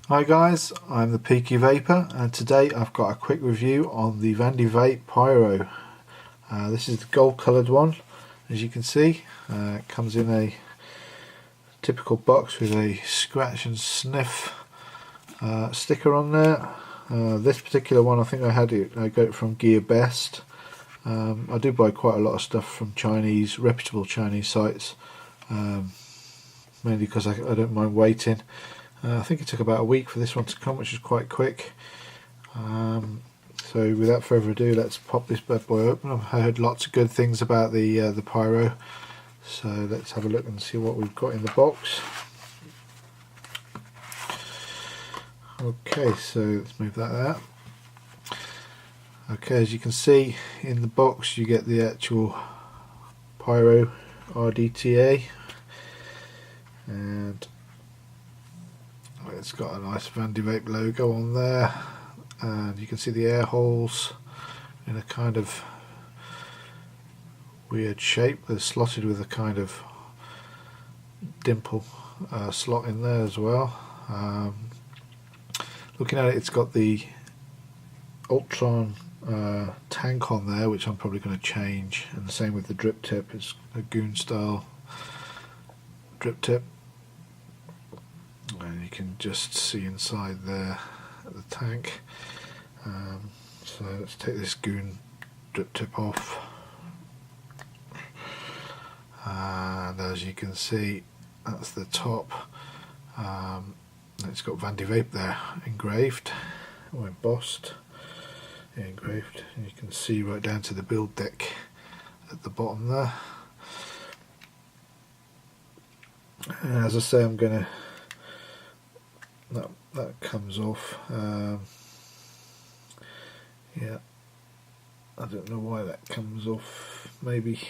Hi guys, I'm the Peaky Vapor and today I've got a quick review on the Vandy Vape Pyro. This is the gold coloured one, as you can see. It comes in a typical box with a scratch and sniff sticker on there. This particular one, I think I got it from Gear Best. I do buy quite a lot of stuff from reputable Chinese sites, mainly because I don't mind waiting. I think it took about a week for this one to come, which is quite quick. So without further ado, let's pop this bad boy open. I've heard lots of good things about the Pyro, so let's have a look and see what we've got in the box. Okay, so let's move that out. Okay, as you can see in the box you get the actual Pyro RDTA, and it's got a nice Vandy Vape logo on there, and you can see the air holes in a kind of weird shape. They're slotted with a kind of dimple slot in there as well. Looking at it, it's got the Ultron tank on there, which I'm probably going to change, and the same with the drip tip. It's a goon style drip tip, and you can just see inside there the tank. So let's take this goon drip tip off, and as you can see, that's the top. It's got Vandy Vape there engraved, or embossed, engraved, and you can see right down to the build deck at the bottom there. And as I say, I'm gonna that comes off. Yeah, I don't know why that comes off. Maybe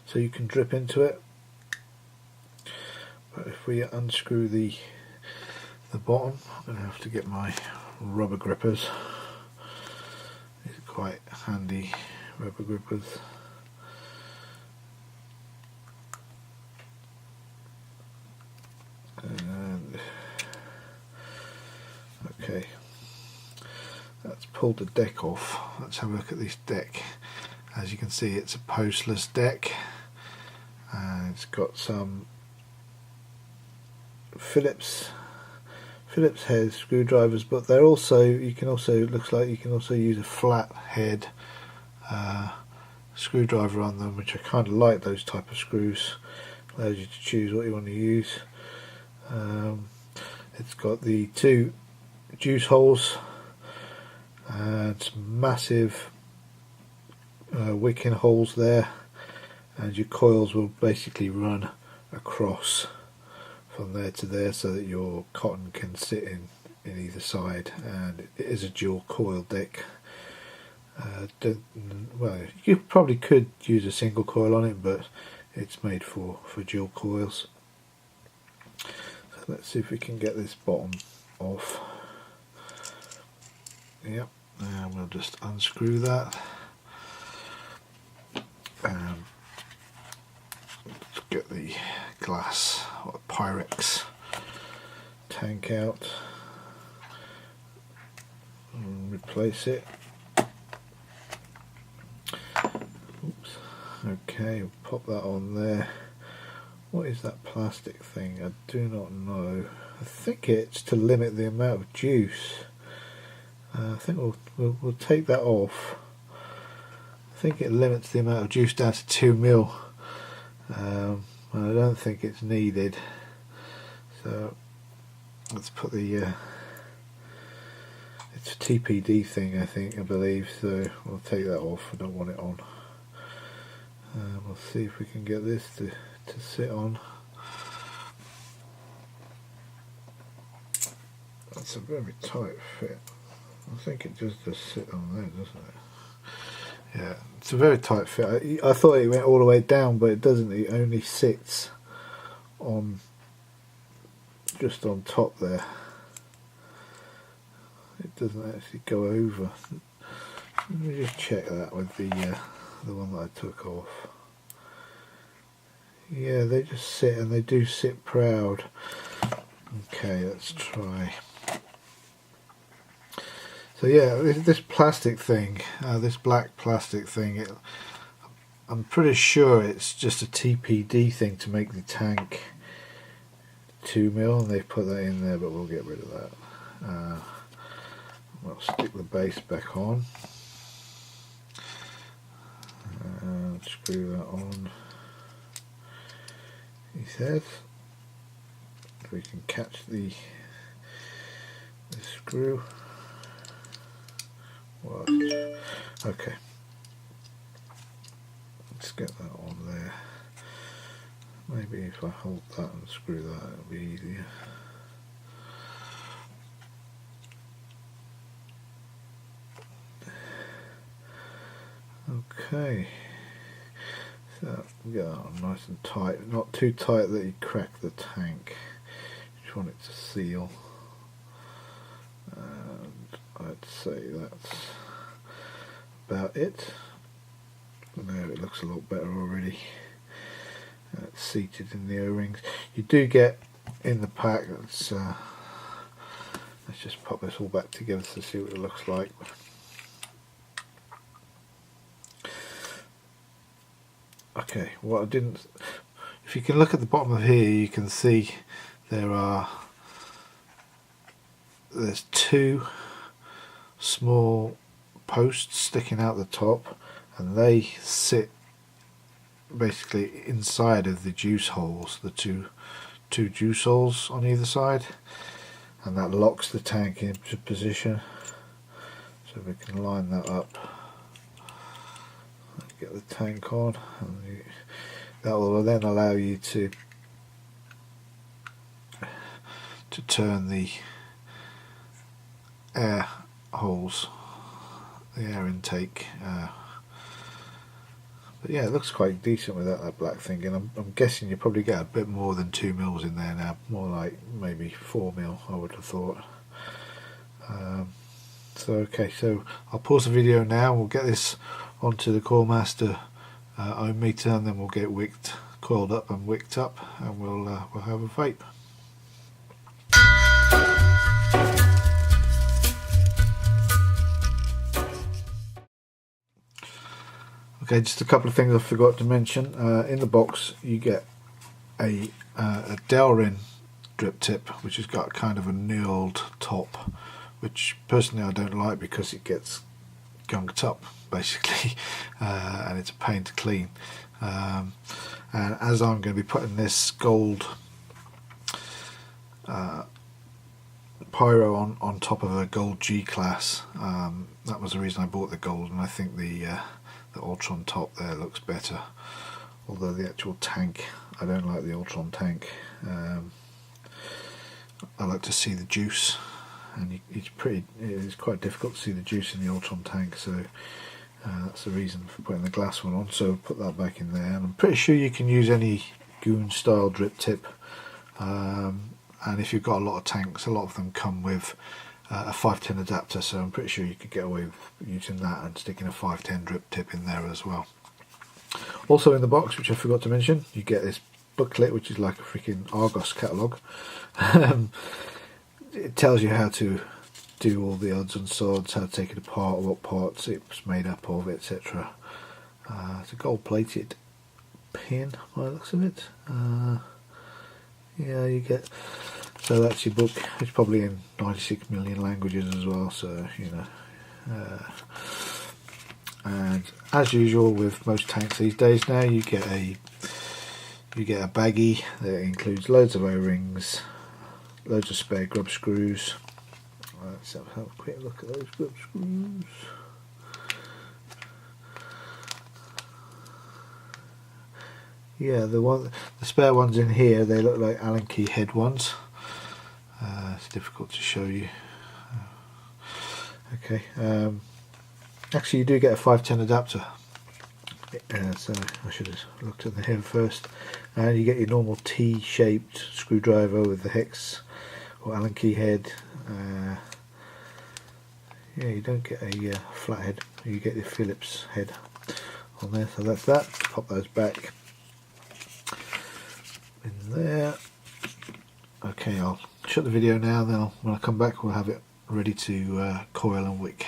so you can drip into it. But if we unscrew the bottom, I'm going to have to get my rubber grippers. These are quite handy rubber grippers. And okay, that's pulled the deck off. Let's have a look at this deck. As you can see, it's a postless deck, and it's got some Phillips head screwdrivers, but they're also, it looks like you can also use a flat head screwdriver on them, which I kind of like. Those type of screws allows you to choose what you want to use. It's got the two juice holes and some massive wicking holes there, and your coils will basically run across from there to there so that your cotton can sit in either side, and it is a dual coil deck. Well, you probably could use a single coil on it, but it's made for dual coils. So let's see if we can get this bottom off. Yep, and we'll just unscrew that. Let's get the glass or Pyrex tank out and replace it. Oops. Okay, we'll pop that on there. What is that plastic thing? I do not know. I think it's to limit the amount of juice. I think we'll take that off. I think it limits the amount of juice down to 2 ml. I don't think it's needed, so let's put the it's a TPD thing, I believe, so we'll take that off. I don't want it on. We'll see if we can get this to sit on. That's a very tight fit. I think it just does sit on there, doesn't it? Yeah, it's a very tight fit. I thought it went all the way down, but it doesn't. It only sits on just on top there. It doesn't actually go over. Let me just check that with the one that I took off. Yeah, they just sit, and they do sit proud. Okay, let's try. So yeah, this plastic thing, this black plastic thing, I'm pretty sure it's just a TPD thing to make the tank 2mm, and they've put that in there, but we'll get rid of that. We'll stick the base back on and screw that on his head. If we can catch the screw. What? Okay, let's get that on there. Maybe if I hold that and screw that, it'll be easier. Okay, so we get that on nice and tight, not too tight that you crack the tank. You just want it to seal, and I'd say that's about it. There, it looks a lot better already. It's seated in the O-rings. You do get in the pack, let's just pop this all back together to see what it looks like. Okay, what I didn't, if you can look at the bottom of here, you can see there's two small posts sticking out the top, and they sit basically inside of the juice holes, the two juice holes on either side, and that locks the tank into position. So we can line that up, get the tank on, and that will then allow you to turn the air holes, the air intake. But yeah, it looks quite decent without that black thing, and I'm guessing you probably get a bit more than 2mm in there now, more like maybe 4mm I would have thought. So okay, so I'll pause the video now, we'll get this onto the Coil Master ohm meter, and then we'll get coiled up and wicked up, and we'll have a vape. Okay, just a couple of things I forgot to mention. In the box you get a Delrin drip tip, which has got kind of a knurled top, which personally I don't like because it gets gunked up basically, and it's a pain to clean. And as I'm going to be putting this gold Pyro on top of a gold G class, that was the reason I bought the gold, and I think the Ultron top there looks better, although the actual tank, I don't like the Ultron tank. I like to see the juice, and it's quite difficult to see the juice in the Ultron tank, so that's the reason for putting the glass one on. So put that back in there, and I'm pretty sure you can use any goon style drip tip, and if you've got a lot of tanks, a lot of them come with a 510 adapter, so I'm pretty sure you could get away with using that and sticking a 510 drip tip in there as well. Also in the box, which I forgot to mention, you get this booklet which is like a freaking Argos catalogue. It tells you how to do all the odds and sods, how to take it apart, what parts it's made up of, etc. It's a gold plated pin by the looks of it. Yeah, you get, so that's your book. It's probably in 96 million languages as well, so you know. And as usual with most tanks these days now, you get a baggie that includes loads of O-rings, loads of spare grub screws. Let's have a quick look at those grub screws. Yeah, the spare ones in here, they look like Allen key head ones. It's difficult to show you. Okay, actually you do get a 510 adapter, so I should have looked at the head first. And you get your normal T-shaped screwdriver with the hex or Allen key head. Yeah, you don't get a flat head, you get the Phillips head on there, so that's that. Pop those back in there. Okay, I'll shut the video now, then when I come back we'll have it ready to coil and wick.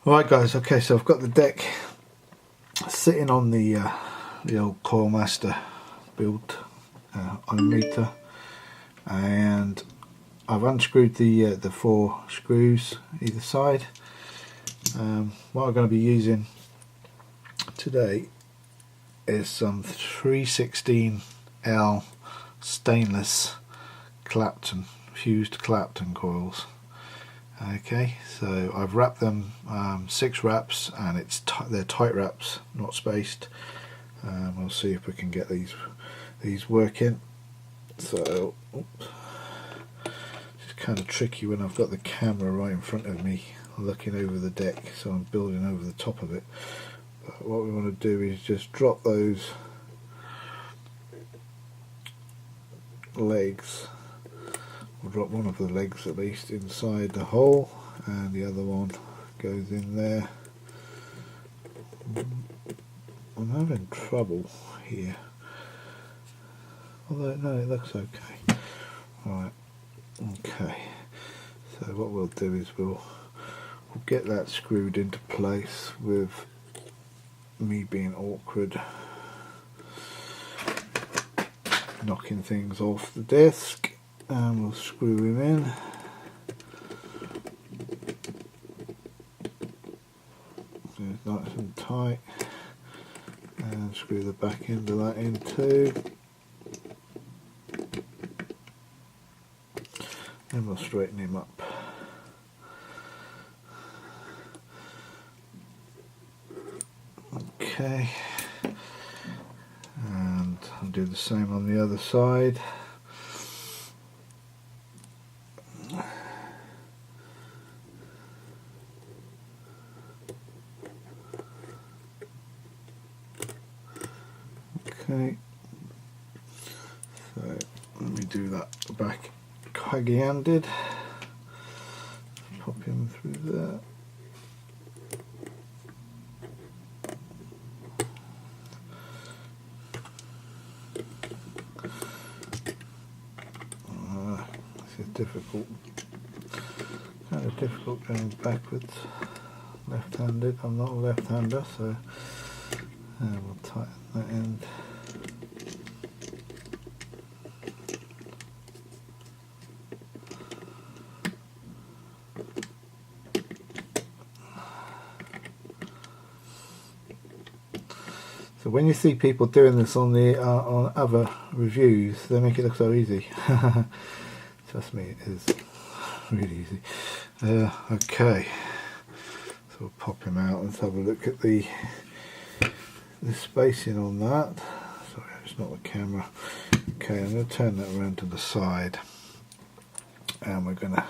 Alright guys, okay, so I've got the deck sitting on the old Coil Master build on meter, and I've unscrewed the 4 screws either side. What I'm going to be using today is some 316L stainless Clapton, fused Clapton coils. Okay, so I've wrapped them 6 wraps, and they're tight wraps, not spaced. We'll see if we can get these working. So, oops. It's kind of tricky when I've got the camera right in front of me looking over the deck, so I'm building over the top of it. But what we want to do is just drop those legs. We'll drop one of the legs at least inside the hole, and the other one goes in there. I'm having trouble here, although no, it looks okay. Right, okay, so what we'll do is we'll get that screwed into place with me being awkward, knocking things off the desk. And we'll screw him in. So it's nice and tight. And screw the back end of that in too. Then we'll straighten him up. Okay. And I'll do the same on the other side. Okay, so let me do that back huggy-handed. Pop him through there. This is difficult. Kind of difficult going backwards, left-handed. I'm not a left-hander, so we'll tighten that end. So when you see people doing this on the on other reviews, they make it look so easy. Trust me, it is really easy. Okay, so we'll pop him out. Let's have a look at the spacing on that. Sorry, it's not the camera. Okay, I'm going to turn that around to the side, and we're going to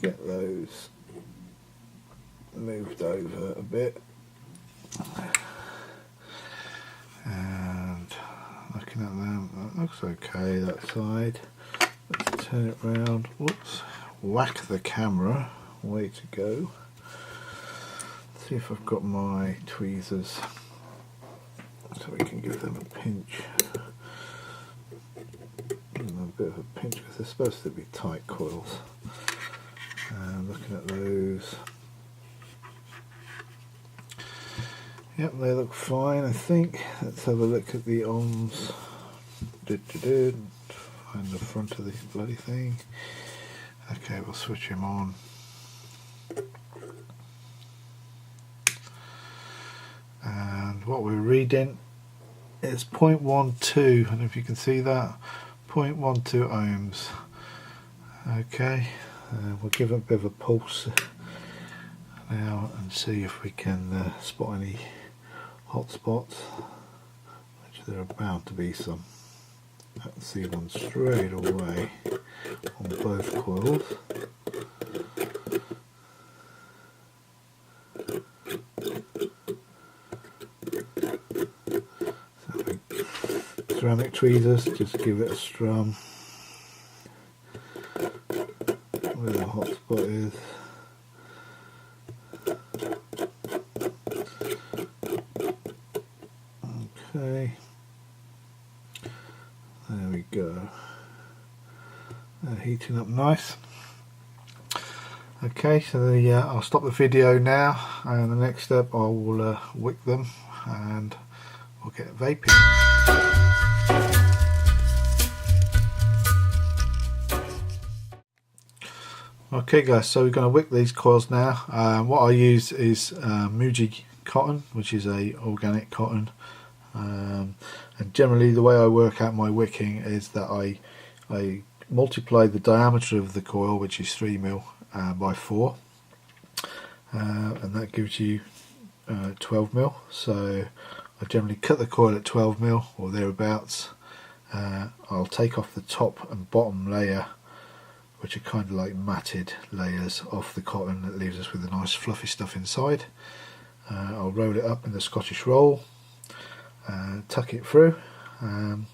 get those moved over a bit. And looking at them, that looks okay, that side. Let's turn it round. Whoops, whack the camera, way to go. See if I've got my tweezers so we can give them a pinch. A bit of a pinch because they're supposed to be tight coils. And looking at those, yep, they look fine, I think. Let's have a look at the ohms. Find the front of this bloody thing. Okay, we'll switch him on. And what we're reading is 0.12. I don't know if you can see that. 0.12 ohms. Okay, we'll give it a bit of a pulse now and see if we can spot any hot spots, which there are bound to be some. I can see one straight away on both coils. So ceramic tweezers, just give it a strum where the hot spot is. Okay, There we go. They're heating up nice. Okay, so I'll stop the video now, and the next step I will wick them and we'll get vaping. Okay guys, so we're going to wick these coils now. What I use is Muji cotton, which is a organic cotton, and generally the way I work out my wicking is that I multiply the diameter of the coil, which is 3mm, by 4, and that gives you 12mm. So I generally cut the coil at 12mm or thereabouts. I'll take off the top and bottom layer, which are kind of like matted layers off the cotton. That leaves us with the nice fluffy stuff inside. I'll roll it up in the Scottish roll, tuck it through, and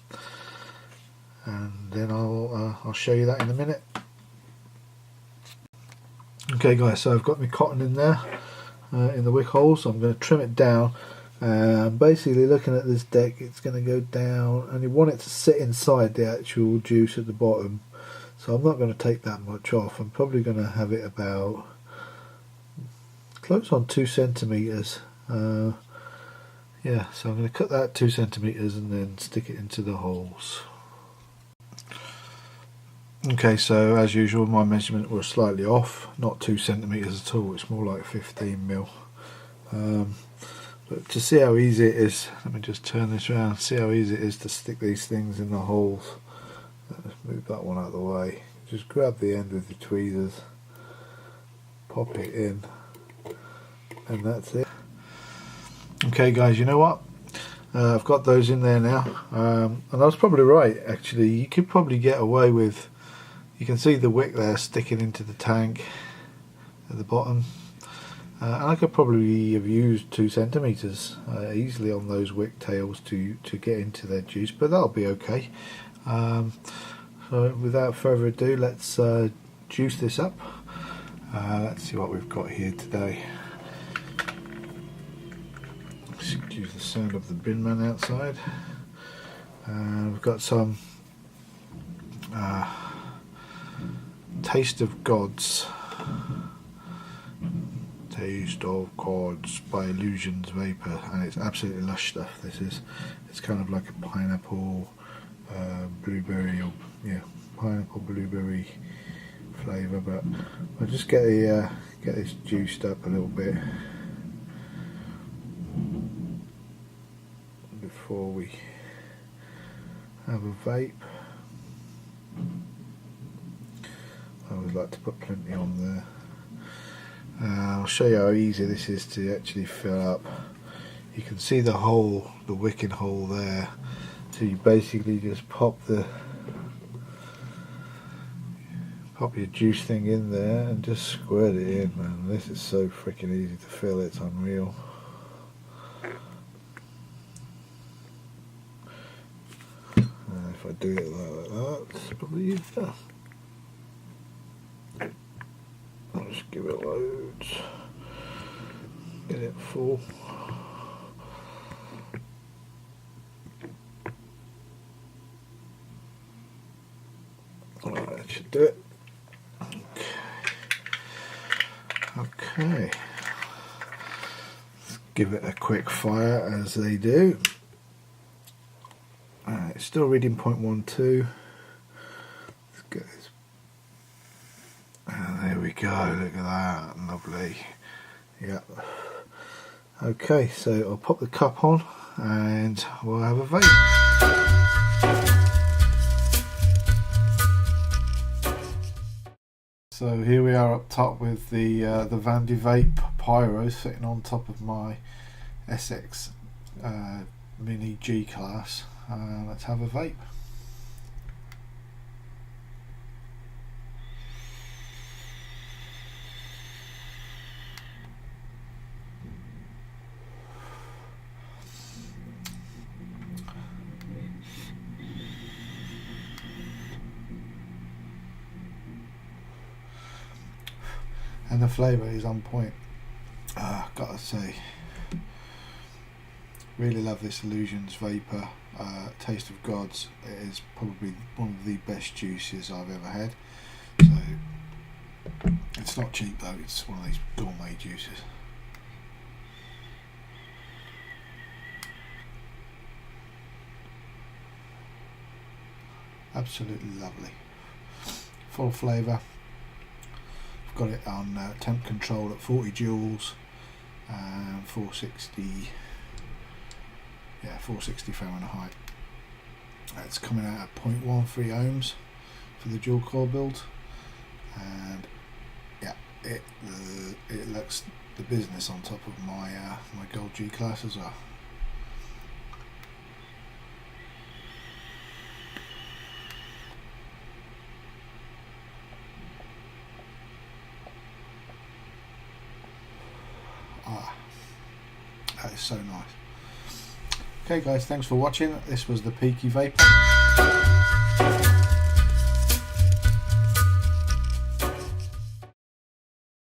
then I'll show you that in a minute. Okay guys, so I've got my cotton in there in the wick holes. So I'm going to trim it down. Basically, looking at this deck, it's going to go down, and you want it to sit inside the actual juice at the bottom. So I'm not going to take that much off. I'm probably going to have it about close on 2 centimeters. Yeah, so I'm going to cut that 2 centimeters and then stick it into the holes. Okay, so as usual, my measurement was slightly off, not 2 centimeters at all. It's more like 15mm. But to see how easy it is, let me just turn this around. See how easy it is to stick these things in the holes. Let's move that one out of the way. Just grab the end with the tweezers, pop it in, and that's it. Okay guys, you know what? I've got those in there now, and I was probably right actually. You could probably get away with, you can see the wick there sticking into the tank at the bottom, and I could probably have used 2 centimeters easily on those wick tails to get into their juice, but that'll be okay. So without further ado, let's juice this up. Let's see what we've got here today. Excuse the sound of the bin man outside. We've got some Taste of Gods. Taste of Gods by Illusions Vapor, and it's absolutely lush stuff. This is, it's kind of like a pineapple, blueberry, or yeah, pineapple blueberry flavour. But I'll just get this juiced up a little bit before we have a vape. I always like to put plenty on there. I'll show you how easy this is to actually fill up. You can see the hole, the wicking hole there. So you basically just pop your juice thing in there and just squirt it in, man. This is so freaking easy to fill, it's unreal. If I do it like that, it's probably easier. I'll just give it loads, get it full. Alright, that should do it. Okay. Let's give it a quick fire as they do. Alright, it's still reading 0.12. Let's get this. And there we go, look at that, lovely. Yep. Okay, so I'll pop the cup on and we'll have a vape. So here we are up top with the Vandy Vape Pyro sitting on top of my SX Mini G class. Let's have a vape. And the flavour is on point. Gotta say, Really love this Illusions Vapor Taste of Gods. It is probably one of the best juices I've ever had. So it's not cheap though, it's one of these gourmet juices. Absolutely lovely. Full flavour. I've got it on temp control at 40 joules and 460 Fahrenheit. It's coming out at 0.13 ohms for the dual core build, and yeah, it looks the business on top of my my gold G class as well. That is so nice. Okay guys, thanks for watching. This was the Peaky Vapor.